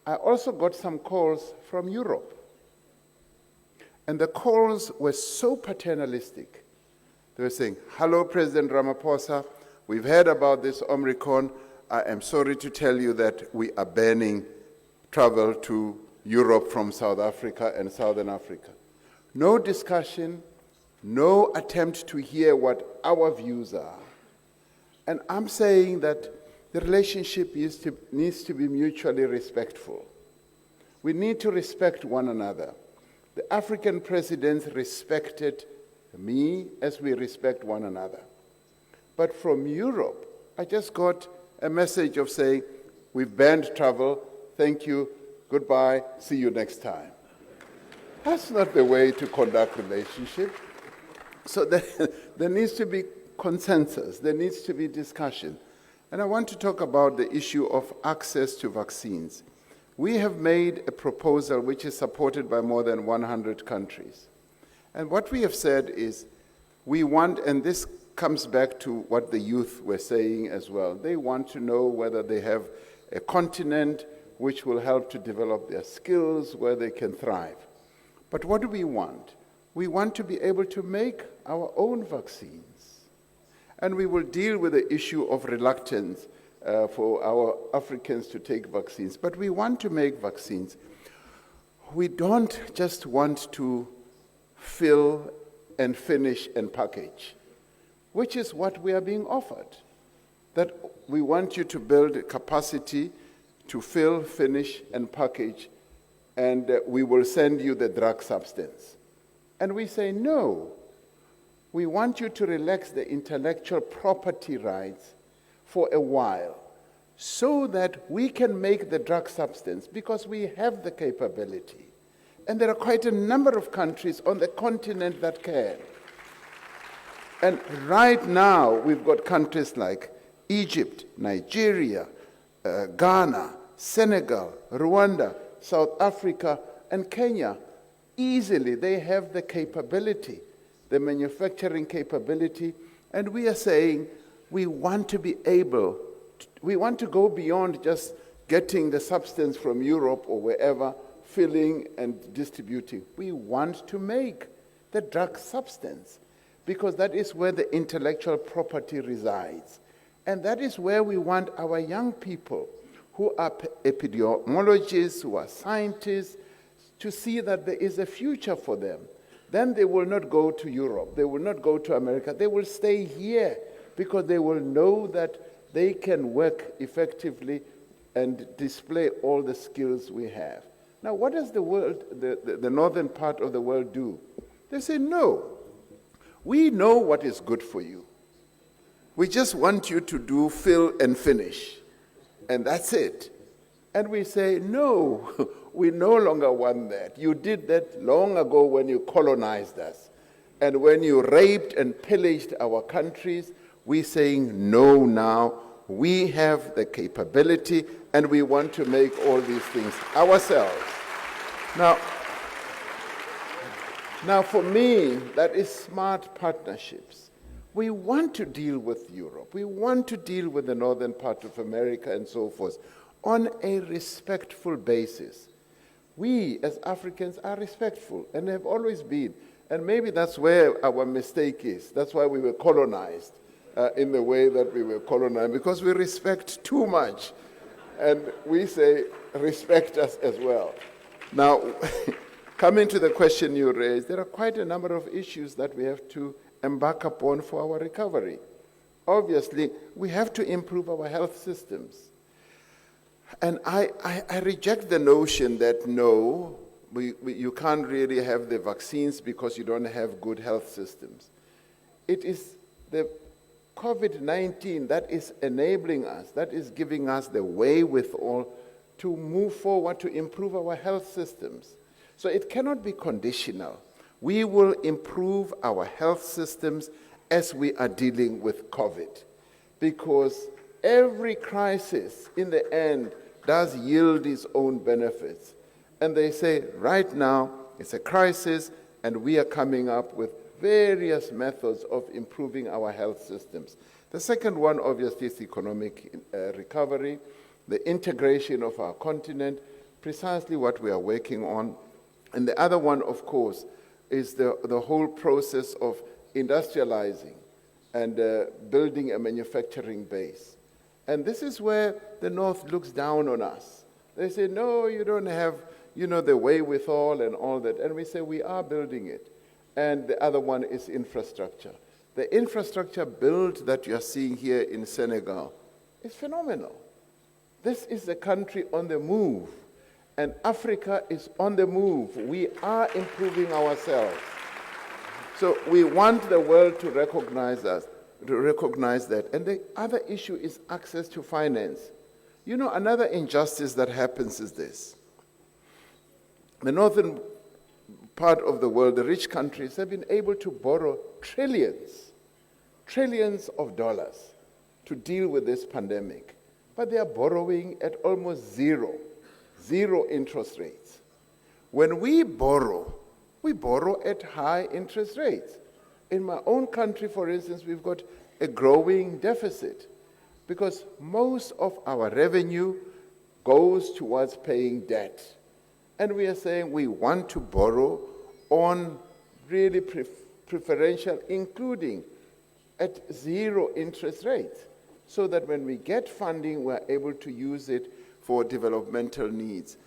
I also got some calls from Europe. And the calls were so paternalistic. They were saying, "Hello, President Ramaphosa, we've heard about this Omicron. I am sorry to tell you that we are banning travel to Europe from South Africa and Southern Africa." No discussion, no attempt to hear what our views are. And I'm saying that the relationship needs to be mutually respectful. We need to respect one another. The African presidents respected me as we respect one another. But from Europe, I just got a message of saying, "We've banned travel, thank you, goodbye, see you next time." That's not the way to conduct relationship. So there needs to be consensus, there needs to be discussion. And I want to talk about the issue of access to vaccines. We have made a proposal which is supported by more than 100 countries. And what we have said is we want, and this comes back to what the youth were saying as well, they want to know whether they have a continent which will help to develop their skills, where they can thrive. But what do we want? We want to be able to make our own vaccines. And we will deal with the issue of reluctance for our Africans to take vaccines. But we want to make vaccines. We don't just want to fill and finish and package, which is what we are being offered. That we want you to build a capacity to fill, finish, and package, and we will send you the drug substance. And we say, no. We want you to relax the intellectual property rights for a while so that we can make the drug substance, because we have the capability. And there are quite a number of countries on the continent that can. And right now, we've got countries like Egypt, Nigeria, Ghana, Senegal, Rwanda, South Africa, and Kenya. Easily, they have the capability, the manufacturing capability, and we are saying we want to be able, we want to go beyond just getting the substance from Europe or wherever, filling and distributing. We want to make the drug substance, because that is where the intellectual property resides. And that is where we want our young people who are epidemiologists, who are scientists, to see that there is a future for them. Then they will not go to Europe, they will not go to America, they will stay here, because they will know that they can work effectively and display all the skills we have. Now, what does the world, the northern part of the world do? They say, no, we know what is good for you. We just want you to do fill and finish, and that's it. And we say, no, we no longer want that. You did that long ago when you colonized us. And when you raped and pillaged our countries, we're saying no now. We have the capability, and we want to make all these things ourselves. Now for me, that is smart partnerships. We want to deal with Europe. We want to deal with the northern part of America and so forth on a respectful basis. We, as Africans, are respectful and have always been. And maybe that's where our mistake is. That's why we were colonized in the way that we were colonized, because we respect too much. And we say, respect us as well. Now, coming to the question you raised, there are quite a number of issues that we have to embark upon for our recovery. Obviously, we have to improve our health systems. And I reject the notion that no, you can't really have the vaccines because you don't have good health systems. It is the COVID-19 that is enabling us, that is giving us the wherewithal to move forward to improve our health systems. So it cannot be conditional. We will improve our health systems as we are dealing with COVID, because every crisis in the end does yield its own benefits. And they say, right now, it's a crisis, and we are coming up with various methods of improving our health systems. The second one, obviously, is economic recovery, the integration of our continent, precisely what we are working on. And the other one, of course, is the whole process of industrializing and building a manufacturing base. And this is where the North looks down on us. They say, no, you don't have, the wherewithal and all that. And we say, we are building it. And the other one is infrastructure. The infrastructure build that you're seeing here in Senegal is phenomenal. This is a country on the move. And Africa is on the move. We are improving ourselves. So we want the world to recognize us, to recognize that. And the other issue is access to finance. Another injustice that happens is this. The northern part of the world, the rich countries, have been able to borrow trillions of dollars to deal with this pandemic. But they are borrowing at almost zero interest rates. When we borrow at high interest rates. In my own country, for instance, we've got a growing deficit because most of our revenue goes towards paying debt. And we are saying we want to borrow on really preferential, including at zero interest rates, so that when we get funding, we're able to use it for developmental needs.